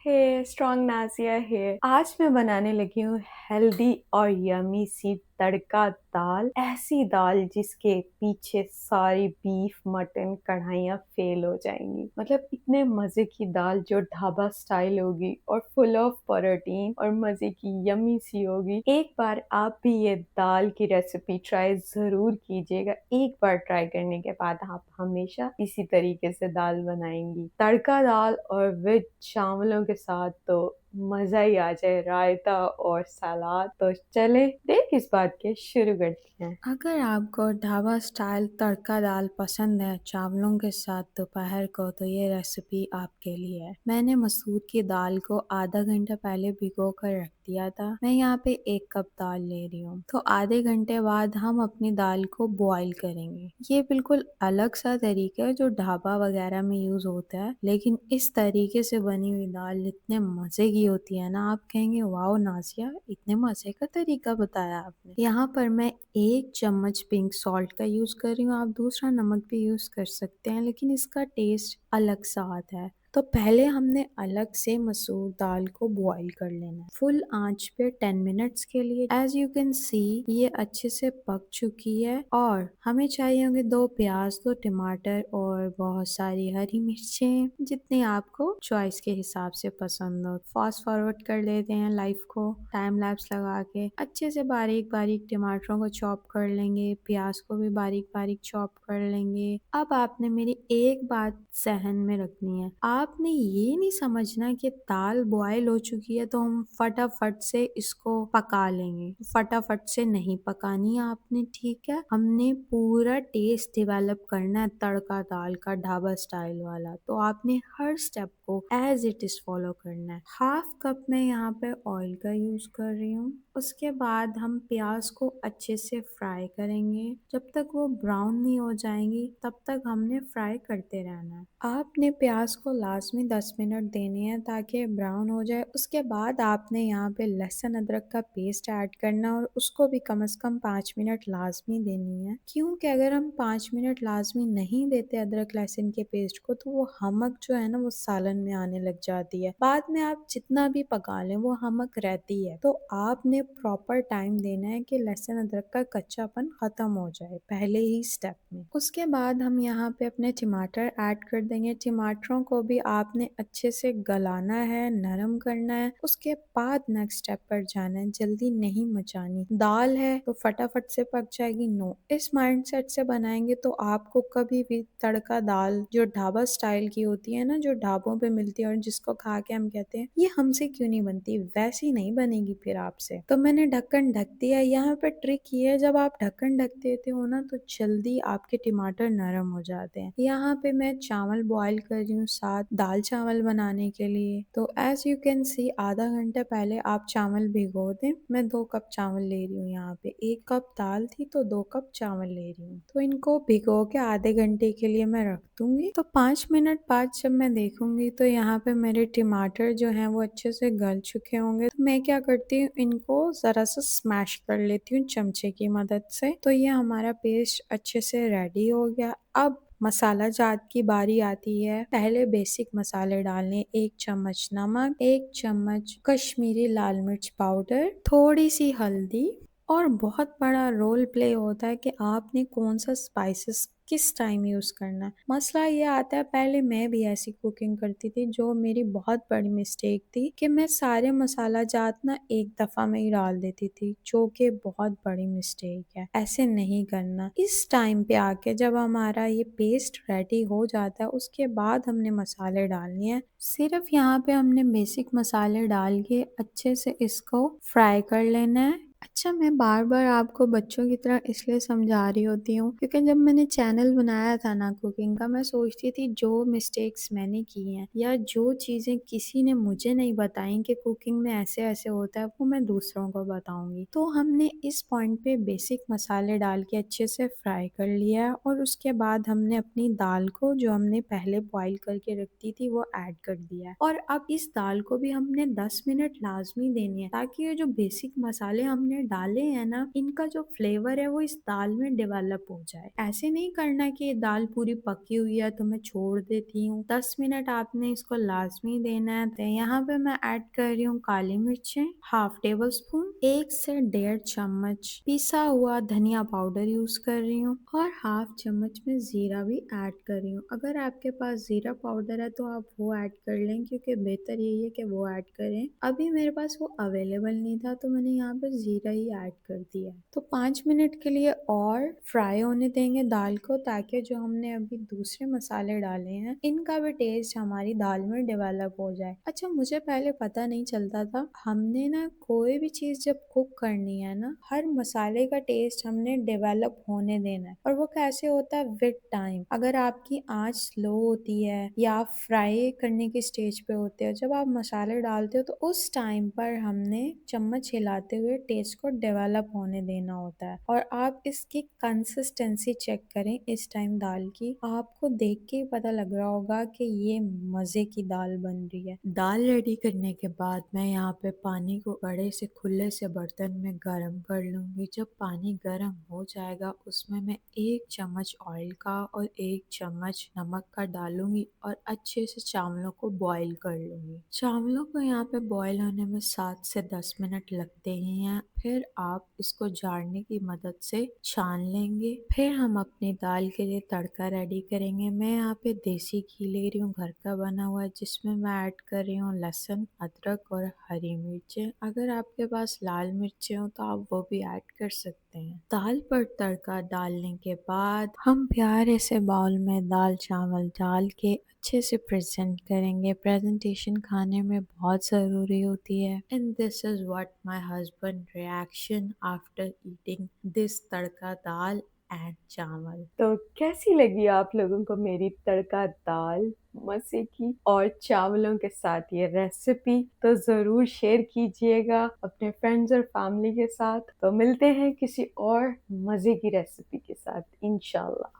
हे strong Nazia है। आज मैं बनाने लगी हूँ हेल्दी और यम्मी सी तड़का दाल। ऐसी दाल जिसके पीछे सारी बीफ, मटन कढ़ाइयाँ फेल हो जाएँगी। मतलब इतने मज़े की दाल जो ढाबा स्टाइल होगी और फुल ऑफ प्रोटीन और मज़े की यम्मी सी होगी। एक बार आप भी ये दाल की रेसिपी ट्राई ज़रूर कीजिएगा। एक बार ट्राई करने के बाद आप हमेशा इसी तरीके से दाल बनाएँगी। तड़का दाल और विद चावलों के साथ तो मज़ा ही आ जाए, रायता और सलाद। तो चलें देर किस बात के शुरू करते हैं। अगर आपको ढाबा स्टाइल तड़का दाल पसंद है चावलों के साथ दोपहर को तो ये रेसिपी आपके लिए है। मैंने मसूर की दाल को आधा घंटा पहले भिगो कर रख दिया था। मैं यहाँ पे 1 कप दाल ले रही हूँ। तो आधे घंटे बाद हम अपनी दाल को बॉईल करेंगे। ये बिल्कुल अलग सा तरीका है जो ढाबा वगैरह में यूज होता है, लेकिन इस तरीके से बनी हुई दाल इतने मजे की होती है ना, आप कहेंगे वाओ नाजिया इतने मजे का तरीका बताया आपने। यहाँ पर मैं 1 चम्मच पिंक सॉल्ट का यूज़ कर रही हूँ। आप दूसरा नमक भी यूज़ कर सकते हैं, लेकिन इसका टेस्ट अलग सा आता है। तो पहले हमने अलग से मसूर दाल को बॉईल कर लेना है फुल आंच पे 10 मिनट्स के लिए। एज यू कैन सी ये अच्छे से पक चुकी है और हमें चाहिए होंगे 2 प्याज, 2 टमाटर और बहुत सारी हरी मिर्चें, जितनी आपको चॉइस के हिसाब से पसंद हो। फास्ट फॉरवर्ड कर लेते हैं लाइफ को, टाइम लैप्स लगा के अच्छे से बारीक बारीक टमाटरों को चॉप कर लेंगे, प्याज को भी बारीक बारीक चॉप कर लेंगे। अब आपने मेरी एक बात सहन में रखनी है, आपने ये नहीं समझना कि दाल बॉयल हो चुकी है तो हम फटाफट से इसको पका लेंगे। फटाफट से नहीं पकानी है आपने, ठीक है। हमने पूरा टेस्ट डेवलप करना है तड़का दाल का ढाबा स्टाइल वाला, तो आपने हर स्टेप को एज इट इज फॉलो करना है। हाफ कप में यहाँ पे ऑयल का यूज कर रही हूँ। उसके बाद हम प्याज को अच्छे से फ्राई करेंगे। जब तक वो ब्राउन नहीं हो जाएंगी तब तक हमने फ्राई करते रहना है। आपने प्याज को लाजमी 10 मिनट देने हैं ताकि ब्राउन हो जाए। उसके बाद आपने यहाँ पे लहसुन अदरक का पेस्ट ऐड करना और उसको भी कम से कम 5 मिनट लाजमी देनी है, क्योंकि अगर हम 5 मिनट लाजमी नहीं देते अदरक लहसुन के पेस्ट को तो वो हमक जो है ना वो सालन में आने लग जाती है। बाद में आप जितना भी पका लें वो हमक रहती है। तो आपने प्रॉपर टाइम देना है कि लहसुन अदरक का कच्चापन खत्म हो जाए पहले ही स्टेप में। उसके बाद हम यहाँ पे अपने टमाटर ऐड कर देंगे। टमाटरों को भी आपने अच्छे से गलाना है, नरम करना है। उसके बाद नेक्स्ट स्टेप पर जाना है, जल्दी नहीं मचानी। दाल है तो फटाफट से पक जाएगी, नो। इस माइंडसेट से बनाएंगे तो आपको कभी भी तड़का दाल जो ढाबा स्टाइल की होती है ना, जो ढाबों पे मिलती है और जिसको खा के हम कहते हैं ये हमसे क्यों नहीं बनती, वैसी नहीं बनेगी फिर आपसे। तो मैंने ढक्कन ढक दिया। यहाँ पे ट्रिक ये है, जब आप ढक्कन ढक देते हो ना तो जल्दी आपके टमाटर नरम हो जाते हैं। यहाँ पे मैं चावल बॉईल कर रही हूँ साथ दाल चावल बनाने के लिए। तो एज यू कैन सी आधा घंटा पहले आप चावल भिगो दें। मैं 2 कप चावल ले रही हूँ। यहाँ पे 1 कप दाल थी तो 2 कप चावल ले रही हूँ। तो इनको भिगो के आधे घंटे के लिए मैं रख दूंगी। तो 5 मिनट बाद जब मैं देखूंगी तो यहाँ पे मेरे टमाटर जो हैं वो अच्छे से गल चुके होंगे। तो मैं क्या करती हूँ, इनको जरा सा स्मैश कर लेती हूँ चमचे की मदद से। तो ये हमारा पेस्ट अच्छे से रेडी हो गया। अब मसाला जात की बारी आती है। पहले बेसिक मसाले डालने, 1 चम्मच नमक, 1 चम्मच कश्मीरी लाल मिर्च पाउडर, थोड़ी सी हल्दी, और बहुत बड़ा रोल प्ले होता है कि आपने कौन सा स्पाइसेस किस टाइम यूज़ करना है। मसला ये आता है, पहले मैं भी ऐसी कुकिंग करती थी, जो मेरी बहुत बड़ी मिस्टेक थी कि मैं सारे मसाला जात ना एक दफ़ा में ही डाल देती थी, जो कि बहुत बड़ी मिस्टेक है। ऐसे नहीं करना। इस टाइम पे आके जब हमारा ये पेस्ट रेडी हो जाता है उसके बाद हमने मसाले डालने हैं। सिर्फ यहाँ पे हमने बेसिक मसाले डाल के अच्छे से इसको फ्राई कर लेना है। अच्छा, मैं बार बार आपको बच्चों की तरह इसलिए समझा रही होती हूँ क्योंकि जब मैंने चैनल बनाया था ना कुकिंग का, मैं सोचती थी जो मिस्टेक्स मैंने की हैं या जो चीज़ें किसी ने मुझे नहीं बताई कि कुकिंग में ऐसे ऐसे होता है, वो मैं दूसरों को बताऊंगी। तो हमने इस पॉइंट पे बेसिक मसाले डाल के अच्छे से फ्राई कर लिया और उसके बाद हमने अपनी दाल को जो हमने पहले बॉईल करके रखती थी वो ऐड कर दिया। और अब इस दाल को भी हमने 10 मिनट लाजमी देनी है ताकि ये जो बेसिक मसाले हमने हमने डाले हैं ना, इनका जो फ्लेवर है वो इस दाल में डेवलप हो जाए। ऐसे नहीं करना कि ये दाल पूरी पकी हुई है तो मैं छोड़ देती हूँ। 10 मिनट आपने इसको लाजमी देना है। तो यहाँ पे मैं ऐड कर रही हूँ काली मिर्चें, हाफ टेबल स्पून, 1 से 1.5 चम्मच पिसा हुआ धनिया पाउडर यूज कर रही हूँ, और हाफ चम्मच में जीरा भी ऐड कर रही हूँ। अगर आपके पास जीरा पाउडर है तो आप वो ऐड कर लें, क्योंकि बेहतर यही है कि वो ऐड करें। अभी मेरे पास वो अवेलेबल नहीं था तो मैंने यहाँ पे जीरा ही ऐड कर दिया। तो 5 मिनट के लिए और फ्राई होने देंगे दाल को, ताकि जो हमने अभी दूसरे मसाले डाले हैं इनका भी टेस्ट हमारी दाल में डेवलप हो जाए। अच्छा, मुझे पहले पता नहीं चलता था, हमने ना कोई भी चीज जब कुक करनी है ना, हर मसाले का टेस्ट हमने डेवलप होने देना है। और वो कैसे होता है? With time. अगर आपकी आंच स्लो होती है या आप फ्राई करने की स्टेज पे होते हो, जब आप मसाले डालते हो तो उस टाइम पर हमने चम्मच हिलाते हुए टेस्ट को डेवलप होने देना होता है। और आप इसकी कंसिस्टेंसी चेक करें इस टाइम दाल की, आपको देख के ही पता लग रहा होगा कि ये मजे की दाल बन रही है। दाल रेडी करने के बाद मैं यहाँ पे पानी को बड़े से खुले से बर्तन में गर्म कर लूंगी। जब पानी गर्म हो जाएगा उसमें मैं 1 चम्मच ऑयल का और 1 चम्मच नमक का डालूंगी और अच्छे से चावलों को बॉईल कर लूंगी। चावलों को यहाँ पे बॉईल होने में 7 से 10 मिनट लगते ही हैं। फिर आप इसको झाड़ने की मदद से छान लेंगे। फिर हम अपनी दाल के लिए तड़का रेडी करेंगे। मैं यहाँ पे देसी घी ले रही हूँ, घर का बना हुआ है, जिसमें मैं ऐड कर रही हूँ लहसुन, अदरक और हरी मिर्चें। अगर आपके पास लाल मिर्चें हो तो आप वो भी ऐड कर सकते हैं। दाल पर तड़का डालने के बाद हम प्यारे से बाउल में दाल चावल डाल के अच्छे से प्रेजेंट करेंगे। प्रेजेंटेशन खाने में बहुत ज़रूरी होती है। And this is what my husband reaction after eating this tadka dal and चावल। तो कैसी लगी आप लोगों को मेरी तड़का दाल मजे की और चावलों के साथ ये रेसिपी? तो जरूर शेयर कीजिएगा अपने फ्रेंड्स और फैमिली के साथ। तो मिलते हैं किसी और मजे की रेसिपी के साथ इंशाल्लाह।